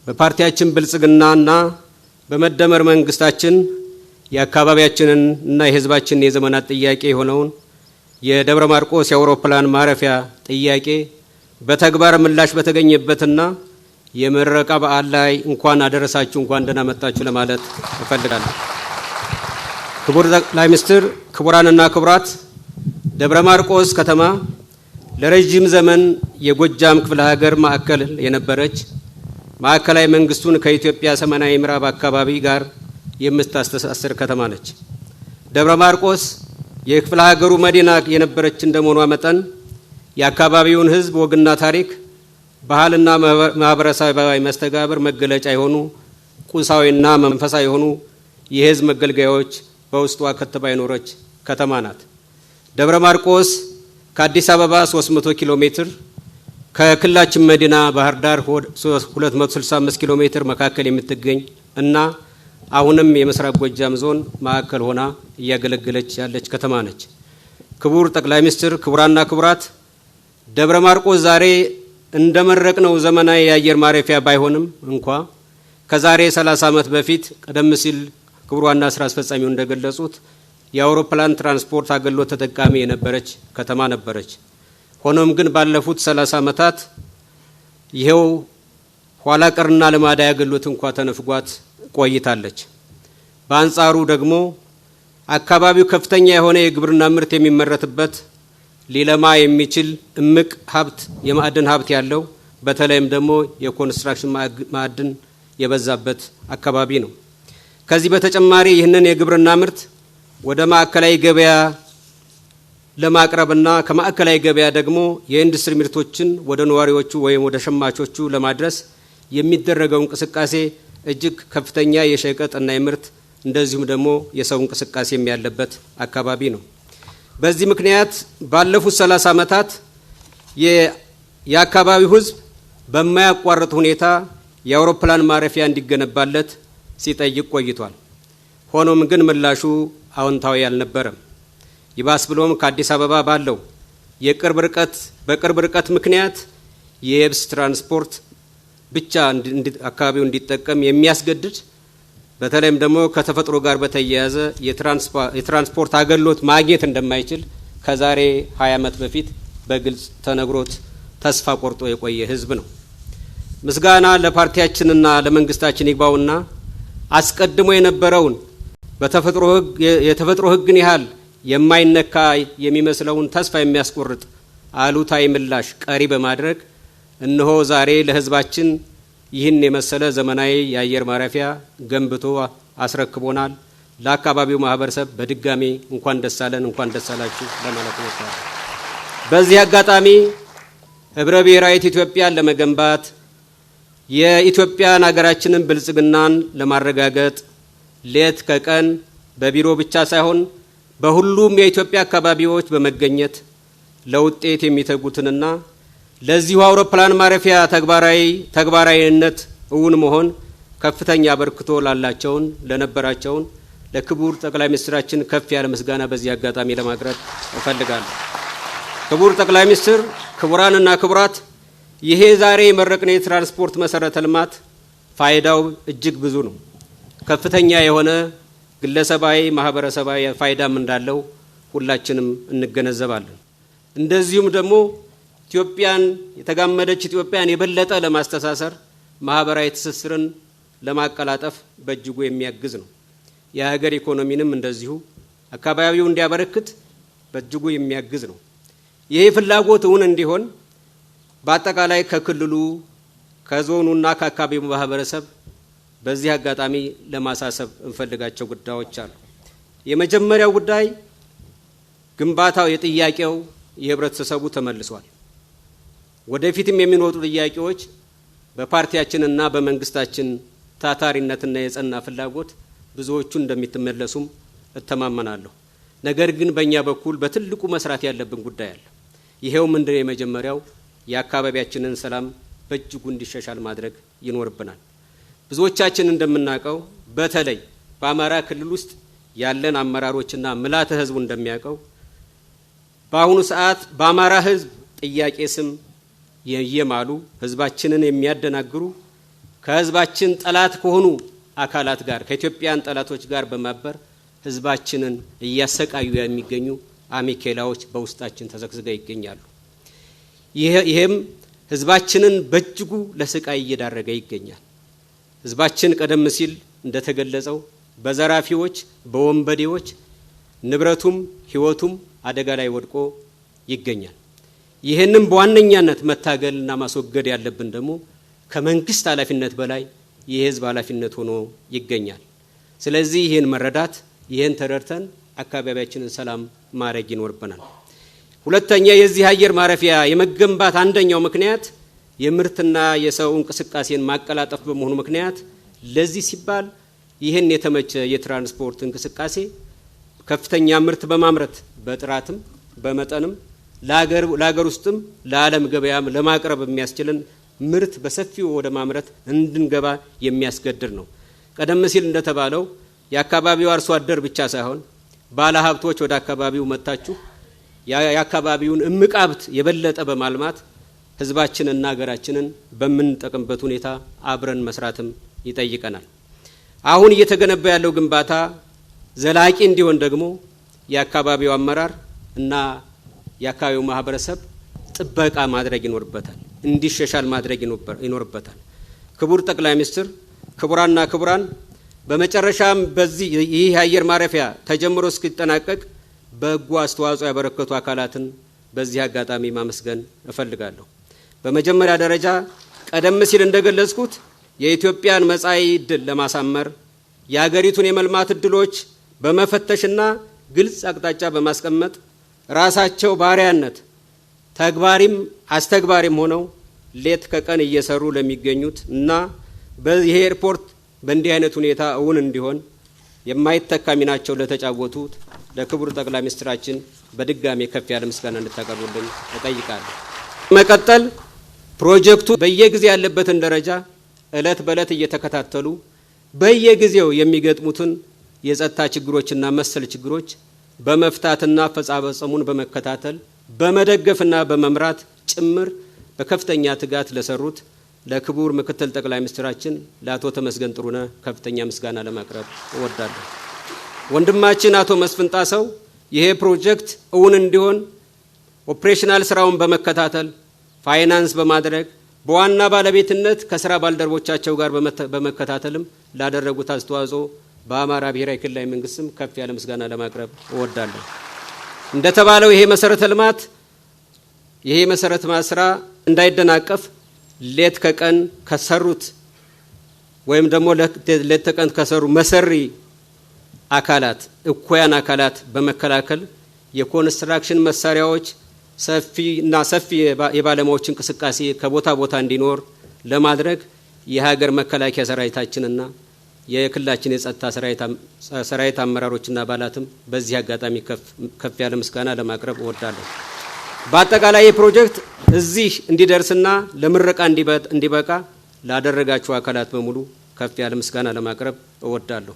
በፓርቲያችን ብልጽግናና በመደመር መንግስታችን የአካባቢያችንን እና የህዝባችንን የዘመናት ጥያቄ የሆነውን የደብረ ማርቆስ የአውሮፕላን ማረፊያ ጥያቄ በተግባር ምላሽ በተገኘበትና የምረቃ በዓል ላይ እንኳን አደረሳችሁ እንኳን ደህና መጣችሁ ለማለት እፈልጋለሁ። ክቡር ጠቅላይ ሚኒስትር፣ ክቡራንና ክቡራት፣ ደብረ ማርቆስ ከተማ ለረጅም ዘመን የጎጃም ክፍለ ሀገር ማዕከል የነበረች ማዕከላዊ መንግስቱን ከኢትዮጵያ ሰሜናዊ ምዕራብ አካባቢ ጋር የምታስተሳስር ከተማ ነች። ደብረ ማርቆስ የክፍለ ሀገሩ መዲና የነበረች እንደመሆኗ መጠን የአካባቢውን ህዝብ ወግና ታሪክ፣ ባህልና ማህበረሰባዊ መስተጋብር መገለጫ የሆኑ ቁሳዊና መንፈሳዊ የሆኑ የህዝብ መገልገያዎች በውስጧ ከተማ የኖረች ከተማ ናት። ደብረ ማርቆስ ከአዲስ አበባ 300 ኪሎ ሜትር ከክልላችን መዲና ባህር ዳር 265 ኪሎ ሜትር መካከል የምትገኝ እና አሁንም የምስራቅ ጎጃም ዞን ማዕከል ሆና እያገለገለች ያለች ከተማ ነች። ክቡር ጠቅላይ ሚኒስትር፣ ክቡራንና ክቡራት፣ ደብረ ማርቆስ ዛሬ እንደመረቅነው ዘመናዊ የአየር ማረፊያ ባይሆንም እንኳ ከዛሬ 30 ዓመት በፊት ቀደም ሲል ክቡር ዋና ስራ አስፈጻሚው እንደገለጹት የአውሮፕላን ትራንስፖርት አገልግሎት ተጠቃሚ የነበረች ከተማ ነበረች። ሆኖም ግን ባለፉት 30 ዓመታት ይሄው ኋላ ቀርና ልማዳዊ አገልግሎት እንኳ ተነፍጓት ቆይታለች። በአንጻሩ ደግሞ አካባቢው ከፍተኛ የሆነ የግብርና ምርት የሚመረትበት ሊለማ የሚችል እምቅ ሀብት የማዕድን ሀብት ያለው በተለይም ደግሞ የኮንስትራክሽን ማዕድን የበዛበት አካባቢ ነው። ከዚህ በተጨማሪ ይህንን የግብርና ምርት ወደ ማዕከላዊ ገበያ ለማቅረብና ከማዕከላዊ ገበያ ደግሞ የኢንዱስትሪ ምርቶችን ወደ ነዋሪዎቹ ወይም ወደ ሸማቾቹ ለማድረስ የሚደረገው እንቅስቃሴ እጅግ ከፍተኛ የሸቀጥና የምርት እንደዚሁም ደግሞ የሰው እንቅስቃሴ ያለበት አካባቢ ነው። በዚህ ምክንያት ባለፉት 30 ዓመታት የአካባቢው ህዝብ በማያቋርጥ ሁኔታ የአውሮፕላን ማረፊያ እንዲገነባለት ሲጠይቅ ቆይቷል። ሆኖም ግን ምላሹ አዎንታዊ አልነበረም። ይባስ ብሎም ከአዲስ አበባ ባለው በቅርብ ርቀት ምክንያት የየብስ ትራንስፖርት ብቻ አካባቢው እንዲጠቀም የሚያስገድድ በተለይም ደግሞ ከተፈጥሮ ጋር በተያያዘ የትራንስፖርት አገልግሎት ማግኘት እንደማይችል ከዛሬ 20 ዓመት በፊት በግልጽ ተነግሮት ተስፋ ቆርጦ የቆየ ህዝብ ነው። ምስጋና ለፓርቲያችንና ለመንግስታችን ይግባውና አስቀድሞ የነበረውን የተፈጥሮ ህግን ያህል የማይነካ የሚመስለውን ተስፋ የሚያስቆርጥ አሉታዊ ምላሽ ቀሪ በማድረግ እነሆ ዛሬ ለህዝባችን ይህን የመሰለ ዘመናዊ የአየር ማረፊያ ገንብቶ አስረክቦናል። ለአካባቢው ማህበረሰብ በድጋሚ እንኳን ደስ አለን እንኳን ደስ አላችሁ ለማለት ነው። በዚህ አጋጣሚ ህብረ ብሔራዊት ኢትዮጵያን ለመገንባት የኢትዮጵያን ሀገራችንን ብልጽግናን ለማረጋገጥ ሌት ከቀን በቢሮ ብቻ ሳይሆን በሁሉም የኢትዮጵያ አካባቢዎች በመገኘት ለውጤት የሚተጉትንና ለዚሁ አውሮፕላን ማረፊያ ተግባራዊነት እውን መሆን ከፍተኛ አበርክቶ ላላቸውን ለነበራቸውን ለክቡር ጠቅላይ ሚኒስትራችን ከፍ ያለ ምስጋና በዚህ አጋጣሚ ለማቅረብ እፈልጋለሁ። ክቡር ጠቅላይ ሚኒስትር፣ ክቡራንና ክቡራት፣ ይሄ ዛሬ የመረቅነው የትራንስፖርት መሰረተ ልማት ፋይዳው እጅግ ብዙ ነው። ከፍተኛ የሆነ ግለሰባዊ ማህበረሰባዊ ፋይዳም እንዳለው ሁላችንም እንገነዘባለን። እንደዚሁም ደግሞ የተጋመደች ኢትዮጵያን የበለጠ ለማስተሳሰር ማህበራዊ ትስስርን ለማቀላጠፍ በእጅጉ የሚያግዝ ነው። የሀገር ኢኮኖሚንም እንደዚሁ አካባቢው እንዲያበረክት በእጅጉ የሚያግዝ ነው። ይሄ ፍላጎት እውን እንዲሆን በአጠቃላይ ከክልሉ ከዞኑና ከአካባቢው ማህበረሰብ በዚህ አጋጣሚ ለማሳሰብ እንፈልጋቸው ጉዳዮች አሉ። የመጀመሪያው ጉዳይ ግንባታው የጥያቄው የህብረተሰቡ ተመልሷል። ወደፊትም የሚኖሩ ጥያቄዎች በፓርቲያችንና በመንግስታችን ታታሪነትና የጸና ፍላጎት ብዙዎቹ እንደሚተመለሱም እተማመናለሁ። ነገር ግን በእኛ በኩል በትልቁ መስራት ያለብን ጉዳይ አለ። ይሄው ምንድነው? የመጀመሪያው የአካባቢያችንን ሰላም በእጅጉ እንዲሻሻል ማድረግ ይኖርብናል። ብዙዎቻችን እንደምናውቀው በተለይ በአማራ ክልል ውስጥ ያለን አመራሮችና ምልዓተ ህዝቡ እንደሚያውቀው በአሁኑ ሰዓት በአማራ ህዝብ ጥያቄ ስም የየማሉ ህዝባችንን የሚያደናግሩ ከህዝባችን ጠላት ከሆኑ አካላት ጋር ከኢትዮጵያን ጠላቶች ጋር በማበር ህዝባችንን እያሰቃዩ የሚገኙ አሜኬላዎች በውስጣችን ተዘግዝገው ይገኛሉ። ይሄም ህዝባችንን በእጅጉ ለስቃይ እየዳረገ ይገኛል። ህዝባችን ቀደም ሲል እንደተገለጸው በዘራፊዎች በወንበዴዎች ንብረቱም ህይወቱም አደጋ ላይ ወድቆ ይገኛል። ይሄንን በዋነኛነት መታገልና ማስወገድ ያለብን ደግሞ ከመንግስት ኃላፊነት በላይ የህዝብ ኃላፊነት ሆኖ ይገኛል። ስለዚህ ይሄን መረዳት ይሄን ተረድተን አካባቢያችንን ሰላም ማድረግ ይኖርብናል። ሁለተኛ የዚህ አየር ማረፊያ የመገንባት አንደኛው ምክንያት የምርትና የሰው እንቅስቃሴን ማቀላጠፍ በመሆኑ ምክንያት ለዚህ ሲባል ይሄን የተመቸ የትራንስፖርት እንቅስቃሴ ከፍተኛ ምርት በማምረት በጥራትም በመጠንም ለሀገር ውስጥም ለዓለም ገበያም ለማቅረብ የሚያስችልን ምርት በሰፊው ወደ ማምረት እንድንገባ የሚያስገድድ ነው። ቀደም ሲል እንደተባለው የአካባቢው አርሶ አደር ብቻ ሳይሆን ባለ ሀብቶች ወደ አካባቢው መጣችሁ የአካባቢውን እምቅ ሀብት የበለጠ በማልማት ህዝባችንና ሀገራችንን በምንጠቅምበት ሁኔታ አብረን መስራትም ይጠይቀናል። አሁን እየተገነባ ያለው ግንባታ ዘላቂ እንዲሆን ደግሞ የአካባቢው አመራር እና የአካባቢው ማህበረሰብ ጥበቃ ማድረግ ይኖርበታል፣ እንዲሻሻል ማድረግ ይኖርበታል። ክቡር ጠቅላይ ሚኒስትር፣ ክቡራና ክቡራን፣ በመጨረሻም በዚህ ይህ አየር ማረፊያ ተጀምሮ እስኪጠናቀቅ በጎ አስተዋጽኦ ያበረከቱ አካላትን በዚህ አጋጣሚ ማመስገን እፈልጋለሁ። በመጀመሪያ ደረጃ ቀደም ሲል እንደገለጽኩት የኢትዮጵያን መጻኢ ዕድል ለማሳመር የሀገሪቱን የመልማት ዕድሎች በመፈተሽና ግልጽ አቅጣጫ በማስቀመጥ ራሳቸው ባሪያነት ተግባሪም አስተግባሪም ሆነው ሌት ከቀን እየሰሩ ለሚገኙት እና በዚህ ኤርፖርት በእንዲህ አይነት ሁኔታ እውን እንዲሆን የማይተካ ሚናቸው ለተጫወቱት ለክቡር ጠቅላይ ሚኒስትራችን በድጋሜ ከፍ ያለ ምስጋና እንድታቀርቡልኝ እጠይቃለሁ። መቀጠል ፕሮጀክቱ በየጊዜ ያለበትን ደረጃ እለት በእለት እየተከታተሉ በየጊዜው የሚገጥሙትን የጸጥታ ችግሮችና መሰል ችግሮች በመፍታትና አፈጻጸሙን በመከታተል በመደገፍና በመምራት ጭምር በከፍተኛ ትጋት ለሰሩት ለክቡር ምክትል ጠቅላይ ሚኒስትራችን ለአቶ ተመስገን ጥሩነህ ከፍተኛ ምስጋና ለማቅረብ እወዳለሁ። ወንድማችን አቶ መስፍን ጣሰው ይሄ ፕሮጀክት እውን እንዲሆን ኦፕሬሽናል ስራውን በመከታተል ፋይናንስ በማድረግ በዋና ባለቤትነት ከስራ ባልደረቦቻቸው ጋር በመከታተልም ላደረጉት አስተዋጽኦ በአማራ ብሔራዊ ክልላዊ መንግስትም ከፍ ያለ ምስጋና ለማቅረብ እወዳለሁ። እንደተባለው ይሄ መሰረተ ልማት ስራ እንዳይደናቀፍ ሌት ከቀን ከሰሩት ወይም ደግሞ ሌት ከቀን ከሰሩ መሰሪ አካላት እኩያን አካላት በመከላከል የኮንስትራክሽን መሳሪያዎች ሰፊ የባለሙያዎች እንቅስቃሴ ከቦታ ቦታ እንዲኖር ለማድረግ የሀገር መከላከያ ሰራዊታችንና የክልላችን የጸጥታ ሰራዊት አመራሮችና አባላትም በዚህ አጋጣሚ ከፍ ያለ ምስጋና ለማቅረብ እወዳለሁ። በአጠቃላይ የፕሮጀክት እዚህ እንዲደርስና ለምረቃ እንዲበቃ ላደረጋችሁ አካላት በሙሉ ከፍ ያለ ምስጋና ለማቅረብ እወዳለሁ።